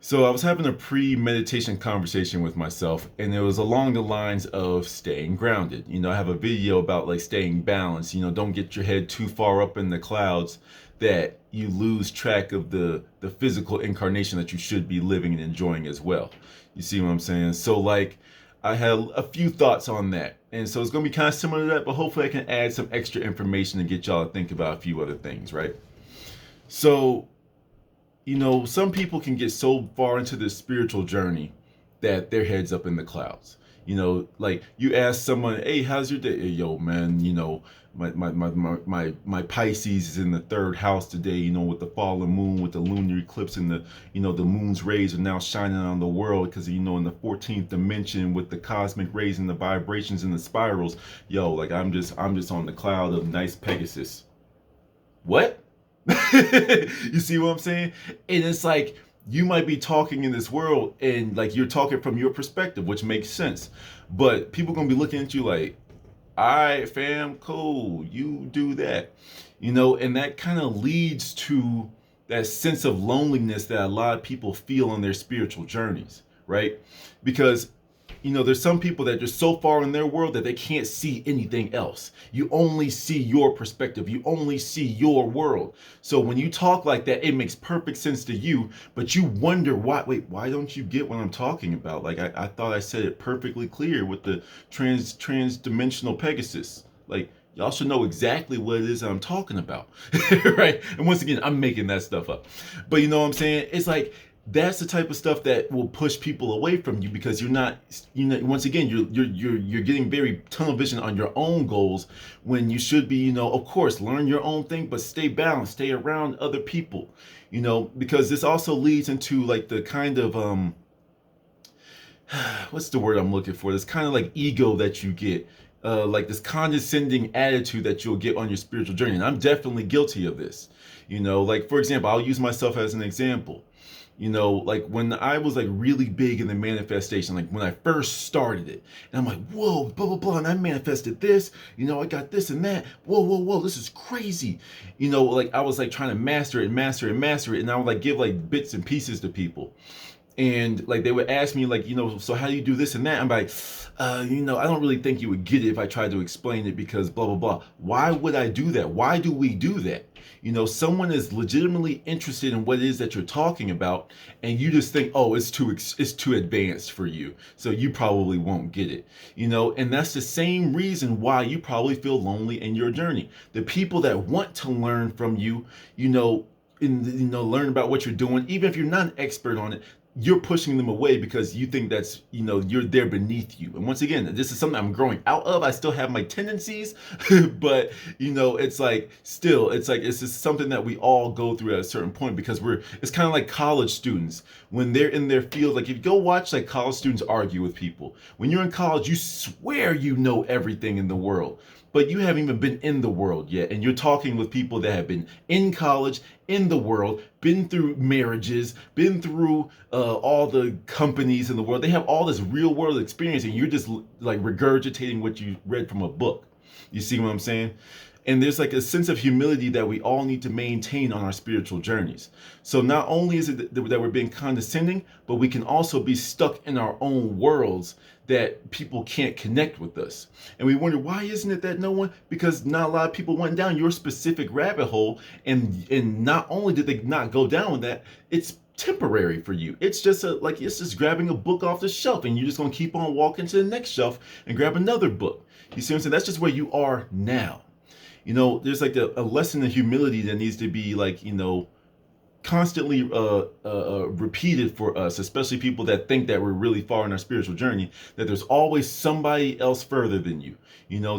So I was having a pre-meditation conversation with myself, and it was along the lines of staying grounded. I have a video about like staying balanced. Don't get your head too far up in the clouds that you lose track of the physical incarnation that you should be living and enjoying as well. You see what I'm saying? So like I had a few thoughts on that. And so it's gonna be kind of similar to that, but hopefully I can add some extra information and get y'all to think about a few other things, right? So some people can get so far into this spiritual journey that their head's up in the clouds. Like you ask someone, "Hey, how's your day?" "Hey, yo, man, my Pisces is in the third house today, with the fallen moon, with the lunar eclipse, and the moon's rays are now shining on the world because, in the 14th dimension with the cosmic rays and the vibrations and the spirals, yo, like I'm just on the cloud of nice Pegasus." What? You see what I'm saying? And it's like you might be talking in this world and like you're talking from your perspective, which makes sense. But people gonna be looking at you like, all right, fam, cool, you do that. And that kind of leads to that sense of loneliness that a lot of people feel on their spiritual journeys, right? Because there's some people that are just so far in their world that they can't see anything else. You only see your perspective. You only see your world. So when you talk like that, it makes perfect sense to you, but you wonder why don't you get what I'm talking about? Like I thought I said it perfectly clear with the trans-dimensional Pegasus. Like y'all should know exactly what it is that I'm talking about. Right? And once again, I'm making that stuff up. But you know what I'm saying? It's like that's the type of stuff that will push people away from you because you're not, once again, you're getting very tunnel vision on your own goals when you should be, of course, learn your own thing, but stay balanced, stay around other people, because this also leads into like the kind of what's the word I'm looking for? This kind of like ego that you get, like this condescending attitude that you'll get on your spiritual journey. And I'm definitely guilty of this. Like for example, I'll use myself as an example. Like when I was like really big in the manifestation, like when I first started it, and I'm like, whoa, blah, blah, blah, and I manifested this, I got this and that, whoa, whoa, whoa, this is crazy. Like I was like trying to master it, master it, master it, and I would like give like bits and pieces to people. And like they would ask me like, so how do you do this and that? I'm like, I don't really think you would get it if I tried to explain it because blah blah blah. Why would I do that? Why do we do that? Someone is legitimately interested in what it is that you're talking about, and you just think, oh, it's too advanced for you, so you probably won't get it. And that's the same reason why you probably feel lonely in your journey. The people that want to learn from you, learn about what you're doing, even if you're not an expert on it, you're pushing them away because you think that's, they're beneath you. And once again, this is something I'm growing out of. I still have my tendencies, but it's like still, it's just something that we all go through at a certain point because it's kind of like college students when they're in their field. Like if you go watch like college students argue with people, when you're in college, you swear you know everything in the world, but you haven't even been in the world yet. And you're talking with people that have been in college, in the world, been through marriages, been through all the companies in the world. They have all this real world experience, and you're just like regurgitating what you read from a book. You see what I'm saying? And there's like a sense of humility that we all need to maintain on our spiritual journeys. So not only is it that we're being condescending, but we can also be stuck in our own worlds that people can't connect with us. And we wonder, why isn't it that no one, because not a lot of people went down your specific rabbit hole, and not only did they not go down with that, it's temporary for you. It's just it's just grabbing a book off the shelf, and you're just gonna keep on walking to the next shelf and grab another book. You see what I'm saying? That's just where you are now. There's like a lesson in humility that needs to be like, constantly repeated for us, especially people that think that we're really far in our spiritual journey, that there's always somebody else further than you.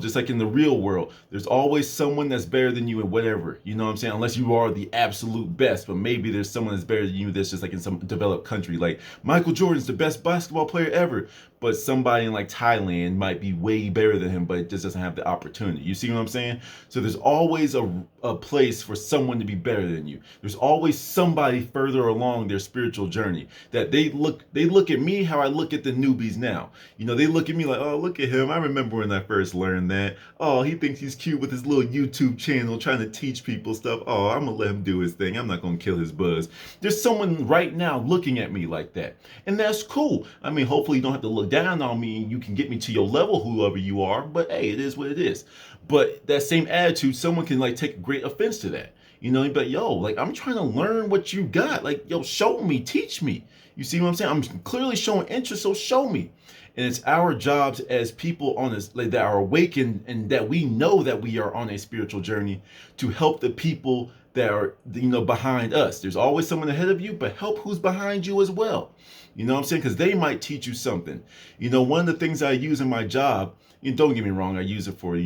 Just like in the real world, there's always someone that's better than you in whatever, you know what I'm saying? Unless you are the absolute best, but maybe there's someone that's better than you that's just like in some developed country. Like Michael Jordan's the best basketball player ever, but somebody in like Thailand might be way better than him, but it just doesn't have the opportunity. You see what I'm saying? So there's always a place for someone to be better than you. There's always somebody further along their spiritual journey. That they look at me how I look at the newbies now. They look at me like, oh, look at him. I remember when I first learned that. Oh, he thinks he's cute with his little YouTube channel trying to teach people stuff. Oh, I'm gonna let him do his thing. I'm not gonna kill his buzz. There's someone right now looking at me like that. And that's cool. I mean, hopefully you don't have to look down on me and you can get me to your level, whoever you are. But hey, it is what it is. But that same attitude, someone can like take great offense to that. But yo, like I'm trying to learn what you got. Like, yo, show me, teach me. You see what I'm saying? I'm clearly showing interest, so show me. And it's our jobs as people on this, like, that are awakened and that we know that we are on a spiritual journey to help the people that are, behind us. There's always someone ahead of you, but help who's behind you as well. You know what I'm saying? Because they might teach you something. One of the things I use in my job, don't get me wrong, I use it for,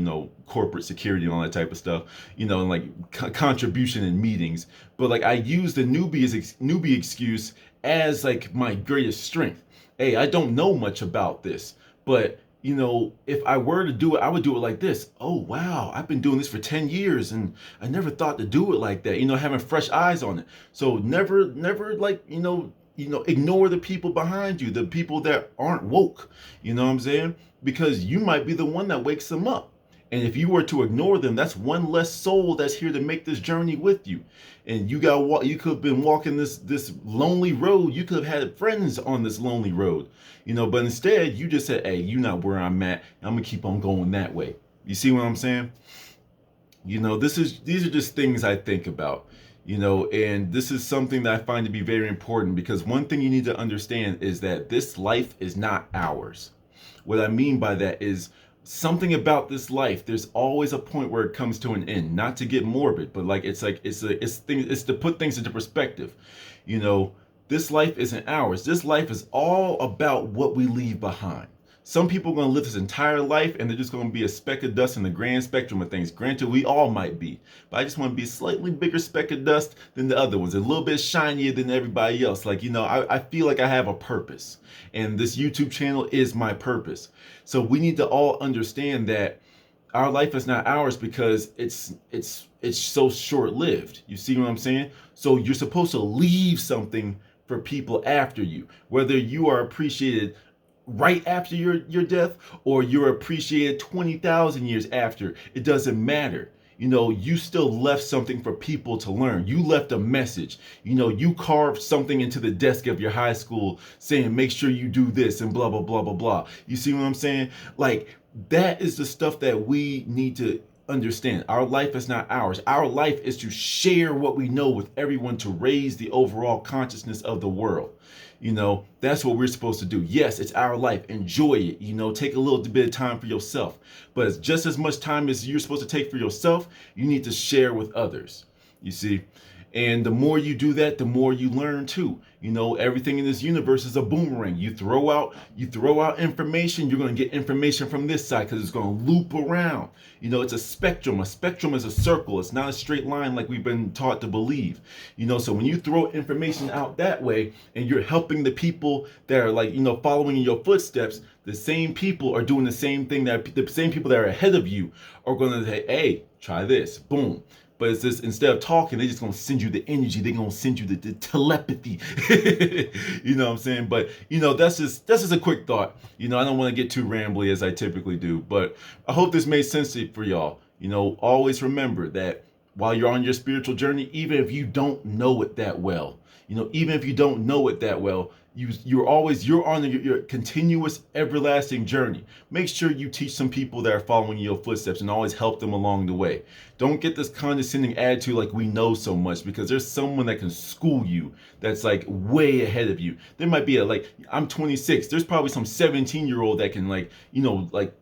corporate security and all that type of stuff, and like contribution in meetings. But like I use the newbie excuse as like my greatest strength. Hey, I don't know much about this, but if I were to do it, I would do it like this. Oh, wow, I've been doing this for 10 years and I never thought to do it like that, having fresh eyes on it. So never like, ignore the people behind you, the people that aren't woke, you know what I'm saying? Because you might be the one that wakes them up. And if you were to ignore them, that's one less soul that's here to make this journey with you. And you could have been walking this lonely road. You could have had friends on this lonely road, but instead you just said, hey, you're not where I'm at. I'm gonna keep on going that way. You see what I'm saying? These are just things I think about, and this is something that I find to be very important, because one thing you need to understand is that this life is not ours. What I mean by that is something about this life, there's always a point where it comes to an end. Not to get morbid, but like it's to put things into perspective. This life isn't ours. This life is all about what we leave behind. Some people are going to live this entire life and they're just going to be a speck of dust in the grand spectrum of things. Granted, we all might be, but I just want to be a slightly bigger speck of dust than the other ones, a little bit shinier than everybody else. Like, I feel like I have a purpose, and this YouTube channel is my purpose. So we need to all understand that our life is not ours because it's so short-lived. You see what I'm saying? So you're supposed to leave something for people after you, whether you are appreciated right after your death or you're appreciated 20,000 years after. It doesn't matter. You still left something for people to learn. You left a message. You carved something into the desk of your high school saying, make sure you do this and blah, blah, blah, blah, blah. You see what I'm saying? Like, that is the stuff that we need to understand. Our life is not ours. Our life is to share what we know with everyone to raise the overall consciousness of the world. That's what we're supposed to do. Yes, it's our life. Enjoy it. Take a little bit of time for yourself. But it's just as much time as you're supposed to take for yourself, you need to share with others. You see? And the more you do that, the more you learn too. Everything in this universe is a boomerang. You throw out information, you're going to get information from this side because it's going to loop around. It's a spectrum. A spectrum is a circle. It's not a straight line like we've been taught to believe. So when you throw information out that way and you're helping the people that are like, following in your footsteps, the same people are doing the same thing, that the same people that are ahead of you are going to say, hey, try this. Boom. But it's just, instead of talking, they're just going to send you the energy. They're going to send you the telepathy. You know what I'm saying? But, that's just a quick thought. I don't want to get too rambly as I typically do. But I hope this made sense for y'all. Always remember that while you're on your spiritual journey, even if you don't know it that well, you're on your continuous everlasting journey. Make sure you teach some people that are following your footsteps and always help them along the way. Don't get this condescending attitude like we know so much, because there's someone that can school you that's like way ahead of you. There might be I'm 26. There's probably some 17-year-old that can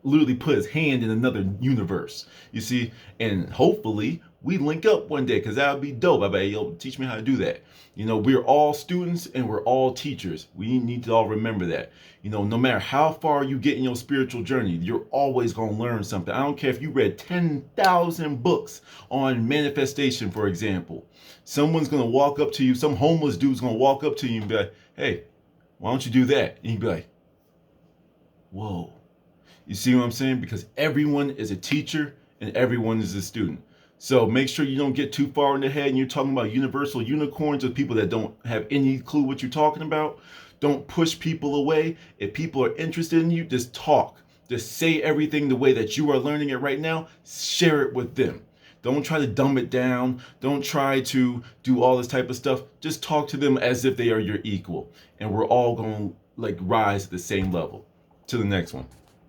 literally put his hand in another universe. You see? And hopefully we link up one day, because that would be dope. I bet, yo, teach me how to do that. We're all students and we're all teachers. We need to all remember that. No matter how far you get in your spiritual journey, you're always going to learn something. I don't care if you read 10,000 books on manifestation, for example. Someone's going to walk up to you, some homeless dude's going to walk up to you and be like, hey, why don't you do that? And you'd be like, whoa. You see what I'm saying? Because everyone is a teacher and everyone is a student. So make sure you don't get too far in the head and you're talking about universal unicorns with people that don't have any clue what you're talking about. Don't push people away. If people are interested in you, just talk. Just say everything the way that you are learning it right now. Share it with them. Don't try to dumb it down. Don't try to do all this type of stuff. Just talk to them as if they are your equal. And we're all going to like rise at the same level. To the next one.